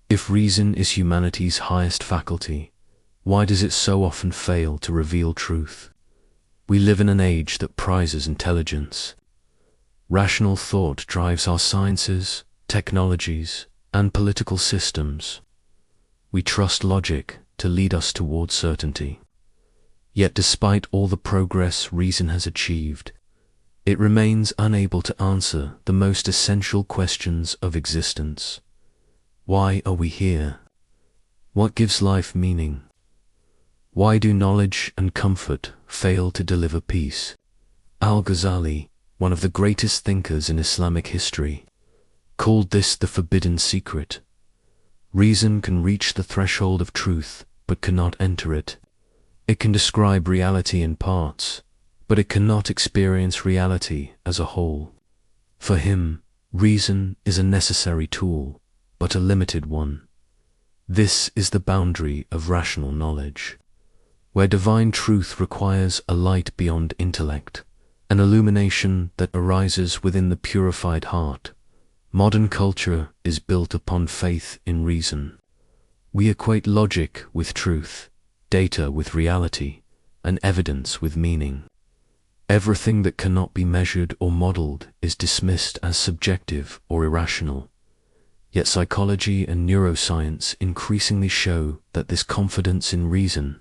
If reason is humanity's highest faculty, why does it so often fail to reveal truth? We live in an age that prizes intelligence. Rational thought drives our sciences, technologies, and political systems. We trust logic to lead us toward certainty. Yet despite all the progress reason has achieved, it remains unable to answer the most essential questions of existence. Why are we here? What gives life meaning? Why do knowledge and comfort fail to deliver peace? Al-Ghazali, one of the greatest thinkers in Islamic history, called this the forbidden secret. Reason can reach the threshold of truth, but cannot enter it. It can describe reality in parts, but it cannot experience reality as a whole. For him, reason is a necessary tool, but a limited one. This is the boundary of rational knowledge, where divine truth requires a light beyond intellect, an illumination that arises within the purified heart. Modern culture is built upon faith in reason. We equate logic with truth, data with reality, and evidence with meaning. Everything that cannot be measured or modeled is dismissed as subjective or irrational. Yet psychology and neuroscience increasingly show that this confidence in reason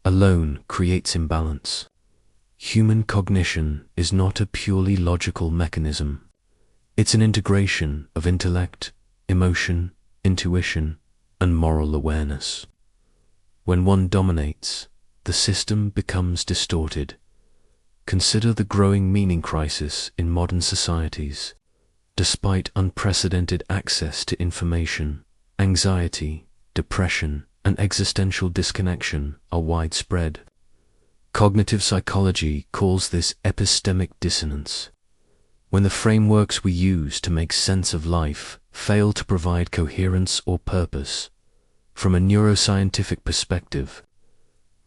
alone creates imbalance. Human cognition is not a purely logical mechanism. It's an integration of intellect, emotion, intuition, and moral awareness. When one dominates, the system becomes distorted. Consider the growing meaning crisis in modern societies. Despite unprecedented access to information, anxiety, depression, and existential disconnection are widespread. Cognitive psychology calls this epistemic dissonance. When the frameworks we use to make sense of life fail to provide coherence or purpose. From a neuroscientific perspective,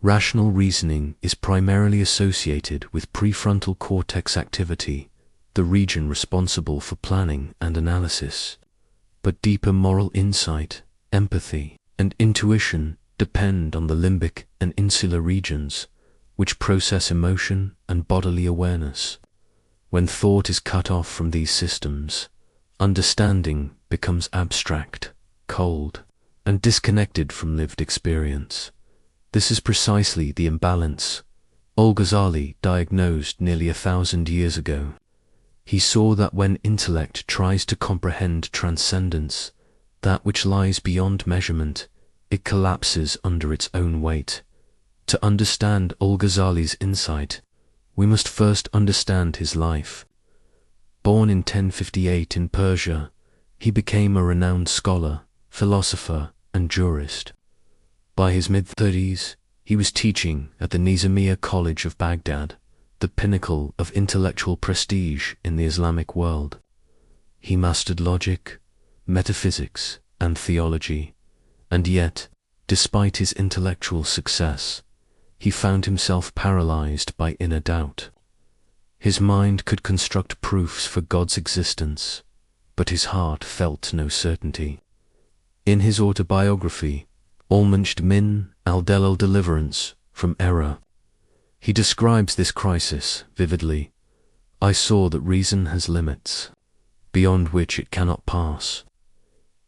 rational reasoning is primarily associated with prefrontal cortex activity, the region responsible for planning and analysis. But deeper moral insight, empathy, and intuition depend on the limbic and insular regions, which process emotion and bodily awareness. When thought is cut off from these systems, understanding becomes abstract, cold, and disconnected from lived experience. This is precisely the imbalance Al-Ghazali diagnosed nearly 1,000 years ago. He saw that when intellect tries to comprehend transcendence, that which lies beyond measurement, it collapses under its own weight. To understand Al-Ghazali's insight, we must first understand his life. Born in 1058 in Persia, he became a renowned scholar, philosopher, and jurist. By his mid-30s, he was teaching at the Nizamiya College of Baghdad, the pinnacle of intellectual prestige in the Islamic world. He mastered logic, metaphysics, and theology, and yet, despite his intellectual success, he found himself paralyzed by inner doubt. His mind could construct proofs for God's existence, but his heart felt no certainty. In his autobiography, Almuncht min al-Delal Deliverance from Error, he describes this crisis vividly. I saw that reason has limits, beyond which it cannot pass.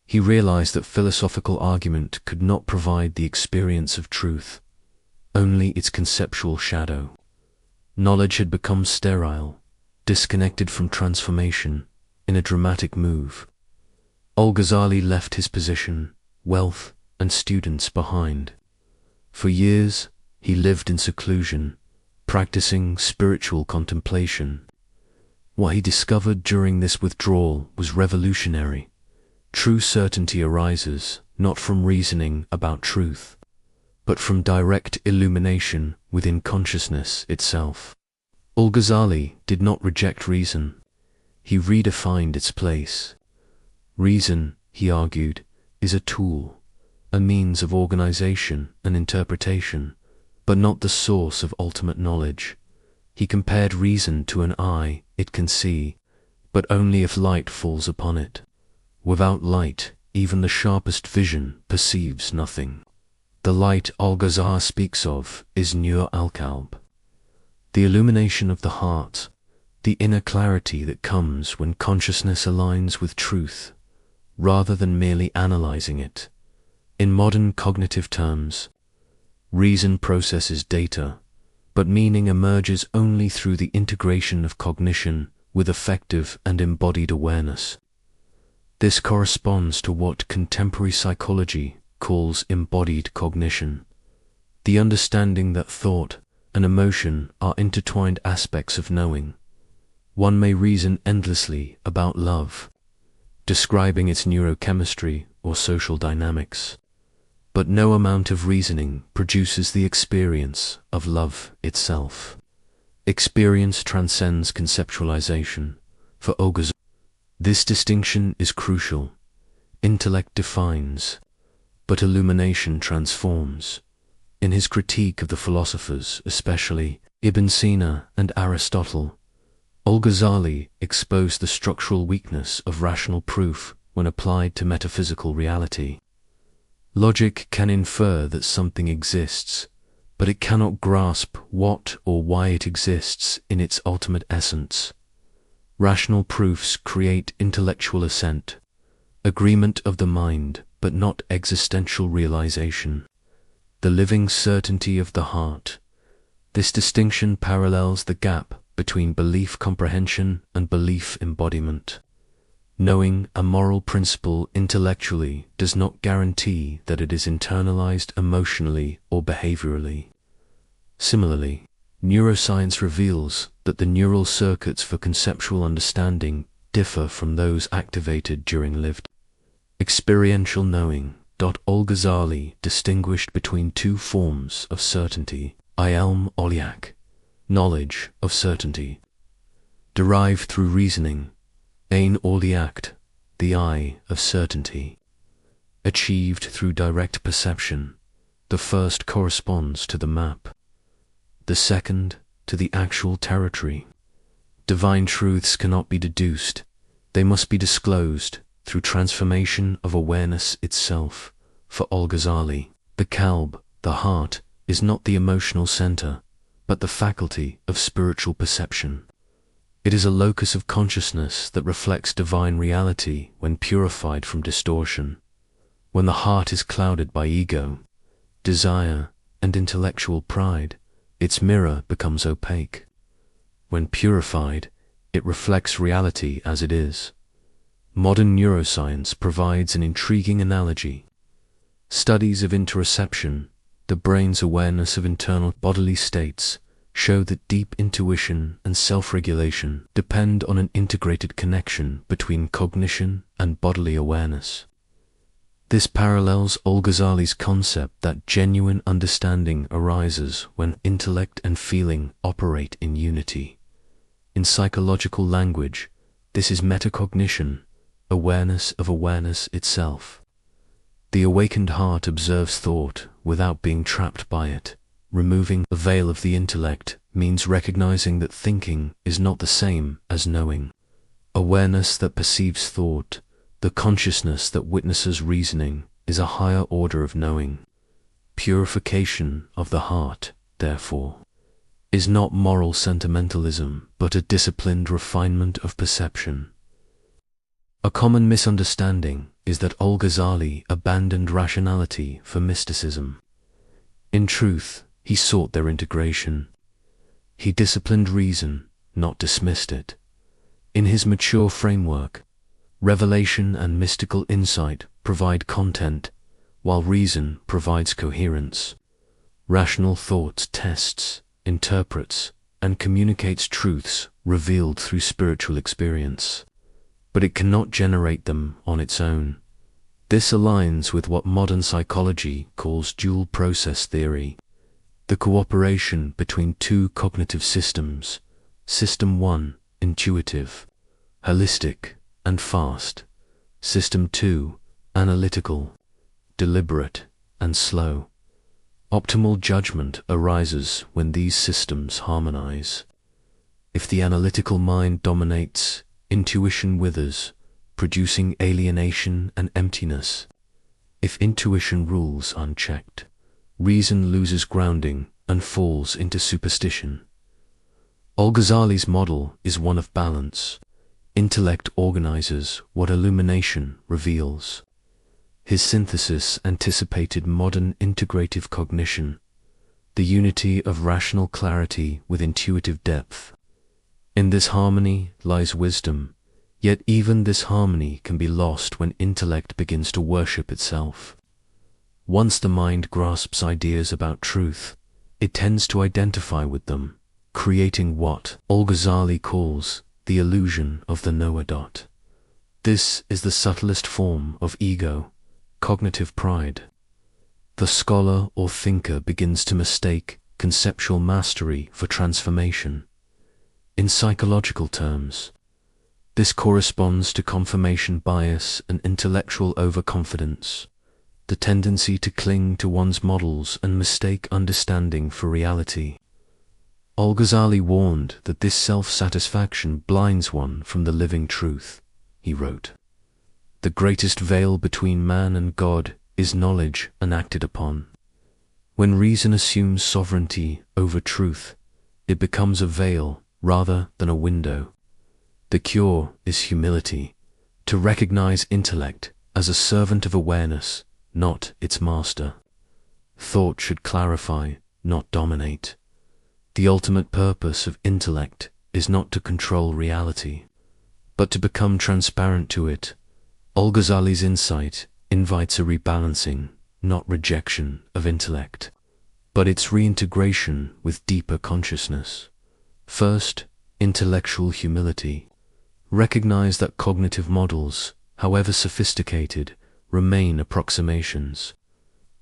He realized that philosophical argument could not provide the experience of truth, only its conceptual shadow. Knowledge had become sterile, disconnected from transformation, in a dramatic move. Al-Ghazali left his position, wealth, and students behind. For years, he lived in seclusion, practicing spiritual contemplation. What he discovered during this withdrawal was revolutionary. True certainty arises not from reasoning about truth, but from direct illumination within consciousness itself. Al-Ghazali did not reject reason. He redefined its place. Reason, he argued, is a tool, a means of organization and interpretation, but not the source of ultimate knowledge. He compared reason to an eye it can see, but only if light falls upon it. Without light, even the sharpest vision perceives nothing. The light Al-Ghazali speaks of is Nur al-Qalb, the illumination of the heart, the inner clarity that comes when consciousness aligns with truth, rather than merely analyzing it. In modern cognitive terms, reason processes data, but meaning emerges only through the integration of cognition with effective and embodied awareness. This corresponds to what contemporary psychology calls embodied cognition, the understanding that thought and emotion are intertwined aspects of knowing. One may reason endlessly about love, describing its neurochemistry or social dynamics, but no amount of reasoning produces the experience of love itself. Experience transcends conceptualization. For Al-Ghazali, this distinction is crucial. Intellect defines, but illumination transforms. In his critique of the philosophers, especially Ibn Sina and Aristotle, Al-Ghazali exposed the structural weakness of rational proof when applied to metaphysical reality. Logic can infer that something exists, but it cannot grasp what or why it exists in its ultimate essence. Rational proofs create intellectual assent, agreement of the mind, but not existential realization. The living certainty of the heart. This distinction parallels the gap between belief comprehension and belief embodiment. Knowing a moral principle intellectually does not guarantee that it is internalized emotionally or behaviorally. Similarly, neuroscience reveals that the neural circuits for conceptual understanding differ from those activated during lived experiential knowing. Al-Ghazali distinguished between two forms of certainty: ilm al-yaqin, knowledge of certainty, derived through reasoning; ayn al-yaqin, the eye of certainty, achieved through direct perception. The first corresponds to the map, the second to the actual territory. Divine truths cannot be deduced, they must be disclosed through transformation of awareness itself. For Al-Ghazali, the qalb, the heart, is not the emotional center, but the faculty of spiritual perception. It is a locus of consciousness that reflects divine reality when purified from distortion. When the heart is clouded by ego, desire, and intellectual pride, its mirror becomes opaque. When purified, it reflects reality as it is. Modern neuroscience provides an intriguing analogy. Studies of interoception, the brain's awareness of internal bodily states, show that deep intuition and self-regulation depend on an integrated connection between cognition and bodily awareness. This parallels Al-Ghazali's concept that genuine understanding arises when intellect and feeling operate in unity. In psychological language, this is metacognition, awareness of awareness itself. The awakened heart observes thought without being trapped by it. Removing the veil of the intellect means recognizing that thinking is not the same as knowing. Awareness that perceives thought, the consciousness that witnesses reasoning, is a higher order of knowing. Purification of the heart, therefore, is not moral sentimentalism, but a disciplined refinement of perception. A common misunderstanding is that Al-Ghazali abandoned rationality for mysticism. In truth, he sought their integration. He disciplined reason, not dismissed it. In his mature framework, revelation and mystical insight provide content, while reason provides coherence. Rational thought tests, interprets, and communicates truths revealed through spiritual experience, but it cannot generate them on its own. This aligns with what modern psychology calls dual process theory, the cooperation between two cognitive systems: System 1, intuitive, holistic, and fast; System 2, analytical, deliberate, and slow. Optimal judgment arises when these systems harmonize. If the analytical mind dominates, intuition withers, producing alienation and emptiness. If intuition rules unchecked, reason loses grounding and falls into superstition. Al-Ghazali's model is one of balance. Intellect organizes what illumination reveals. His synthesis anticipated modern integrative cognition, the unity of rational clarity with intuitive depth. In this harmony lies wisdom, yet even this harmony can be lost when intellect begins to worship itself. Once the mind grasps ideas about truth, it tends to identify with them, creating what Al-Ghazali calls the illusion of the knower. This is the subtlest form of ego, cognitive pride. The scholar or thinker begins to mistake conceptual mastery for transformation. In psychological terms, this corresponds to confirmation bias and intellectual overconfidence, the tendency to cling to one's models and mistake understanding for reality. Al-Ghazali warned that this self-satisfaction blinds one from the living truth. He wrote, "The greatest veil between man and God is knowledge enacted upon. When reason assumes sovereignty over truth, it becomes a veil rather than a window. The cure is humility, to recognize intellect as a servant of awareness, not its master. Thought should clarify, not dominate. The ultimate purpose of intellect is not to control reality, but to become transparent to it." Al-Ghazali's insight invites a rebalancing, not rejection, of intellect, but its reintegration with deeper consciousness. First, intellectual humility. Recognize that cognitive models, however sophisticated, remain approximations.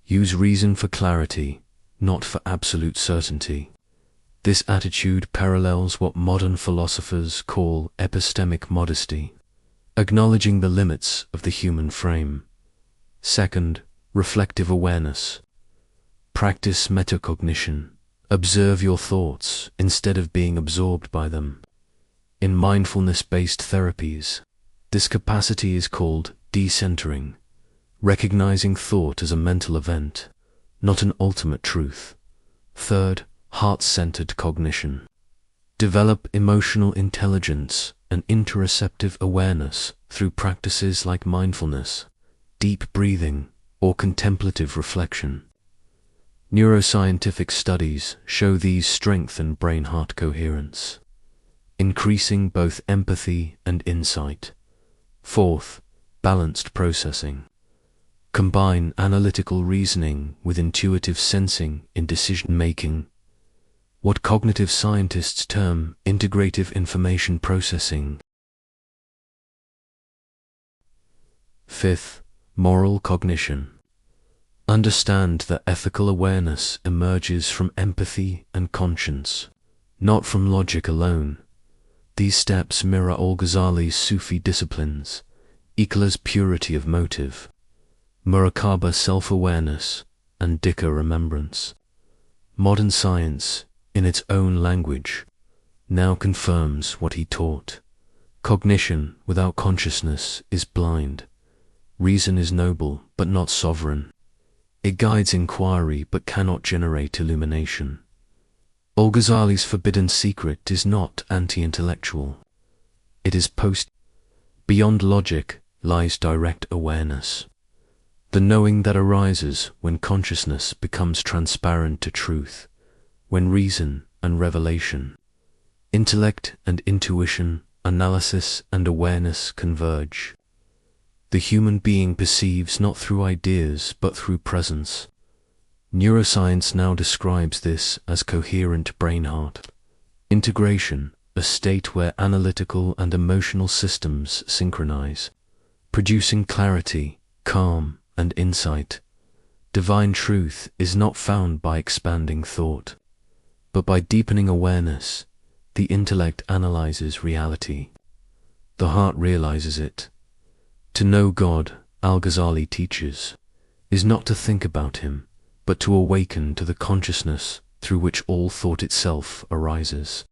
Use reason for clarity, not for absolute certainty. This attitude parallels what modern philosophers call epistemic modesty, acknowledging the limits of the human frame. Second, reflective awareness. Practice metacognition. Observe your thoughts instead of being absorbed by them. In mindfulness-based therapies, this capacity is called decentering, recognizing thought as a mental event, not an ultimate truth. Third, heart-centered cognition. Develop emotional intelligence and interoceptive awareness through practices like mindfulness, deep breathing, or contemplative reflection. Neuroscientific studies show these strengthen brain-heart coherence, increasing both empathy and insight. Fourth, balanced processing. Combine analytical reasoning with intuitive sensing in decision-making, what cognitive scientists term integrative information processing. Fifth, moral cognition. Understand that ethical awareness emerges from empathy and conscience, not from logic alone. These steps mirror Al-Ghazali's Sufi disciplines, Ikhla's purity of motive, Muraqabah self-awareness, and Dhikr remembrance. Modern science, in its own language, now confirms what he taught. Cognition without consciousness is blind. Reason is noble but not sovereign. It guides inquiry but cannot generate illumination. Al-Ghazali's forbidden secret is not anti-intellectual. It is Beyond logic lies direct awareness, the knowing that arises when consciousness becomes transparent to truth, when reason and revelation, intellect and intuition, analysis and awareness converge. The human being perceives not through ideas but through presence. Neuroscience now describes this as coherent brain-heart integration, a state where analytical and emotional systems synchronize, producing clarity, calm, and insight. Divine truth is not found by expanding thought, but by deepening awareness. The intellect analyzes reality. The heart realizes it. To know God, Al-Ghazali teaches, is not to think about him, but to awaken to the consciousness through which all thought itself arises.